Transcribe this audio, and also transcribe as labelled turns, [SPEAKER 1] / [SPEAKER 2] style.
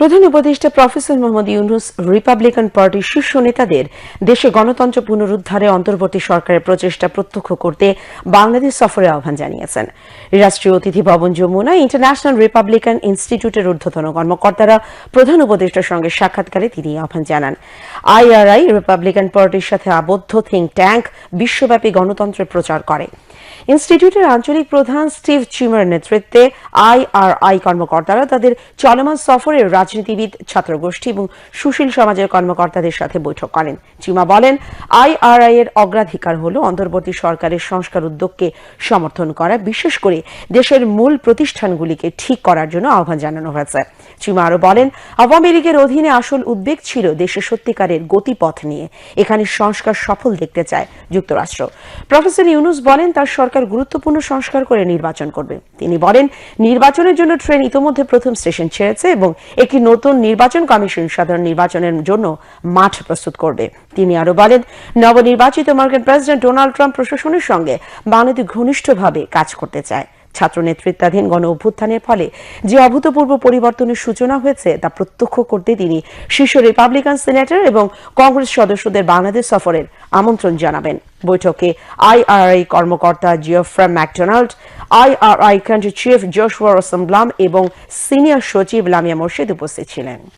[SPEAKER 1] প্রধান উপদেষ্টা professor Mohammad Yunus Republican পার্টির শীর্ষ নেতাদের দেশে গণতন্ত্র পুনরুদ্ধারে অন্তর্বর্তী সরকারের প্রচেষ্টা প্রত্যক্ষ করতে বাংলাদেশ সফরে আহ্বান জানিয়েছেন। রাষ্ট্রীয় অতিথি ভবন যমুনায় ইন্টারন্যাশনাল রিপাবলিকান ইনস্টিটিউটের ঊর্ধ্বতন কর্মকর্তারা প্রধান উপদেষ্টার সঙ্গে সাক্ষাৎকারে তিনি আহ্বান জানান। IRI রিপাবলিকান পার্টির সাথে আবদ্ধ থিঙ্ক ট্যাঙ্ক বিশ্বব্যাপী গণতন্ত্রের প্রচার করে। ইনস্টিটিউটের আঞ্চলিক প্রধান স্টিভ চিমার নেতৃত্বে IRI কর্মকর্তারা তাদের চলমান সফরে রাজনীতিবিদ, ছাত্রগোষ্ঠী এবং সুশীল সমাজের কর্মকর্তাদের সাথে বৈঠক করেন। চিমা বলেন, IRI এর অগ্রাধিকার হল অন্তর্বর্তী সরকারের সংস্কার উদ্যোগকে সমর্থন করা, বিশেষ করে দেশের মূল প্রতিষ্ঠানগুলিকে ঠিক করার জন্য আহ্বান জানানো হয়েছে। চিমা আরো বলেন, আওয়ামী লীগের অধীনে আসল উদ্বেগ ছিল দেশের সত্যিকারের গতিপথ নিয়ে। এখানে সংস্কার সফল দেখতে চায় যুক্তরাষ্ট্র। প্রফেসর ইউনূস বলেন, তার সরকার গুরুত্বপূর্ণ সংস্কার করে নির্বাচন করবে। তিনি বলেন, নির্বাচনের জন্য ট্রেন ইতোমধ্যে প্রথম স্টেশন ছেড়েছে এবং একটি নতুন নির্বাচন কমিশন সাধারণ নির্বাচনের জন্য মাঠ প্রস্তুত করবে। তিনি আরো বলেন, নবনির্বাচিত মার্কিন প্রেসিডেন্ট ডোনাল্ড ট্রাম্প প্রশাসনের সঙ্গে বাংলাদেশ ঘনিষ্ঠভাবে কাজ করতে চায়। ছাত্র নেতৃত্বাধীন গণ অভ্যুত্থানের ফলে যে অভূতপূর্ব পরিবর্তনের সূচনা হয়েছে তা প্রত্যক্ষ করতে তিনি শীর্ষ রিপাবলিকান সিনেটর এবং কংগ্রেস সদস্যদের বাংলাদেশ সফরের আমন্ত্রণ জানাবেন। বৈঠকে IRI কর্মকর্তা Geoffrey McDonald, IRI country chief Joshua Rosenblum এবং সিনিয়র সচিব লামিয়া মোর্শেদ উপস্থিত ছিলেন।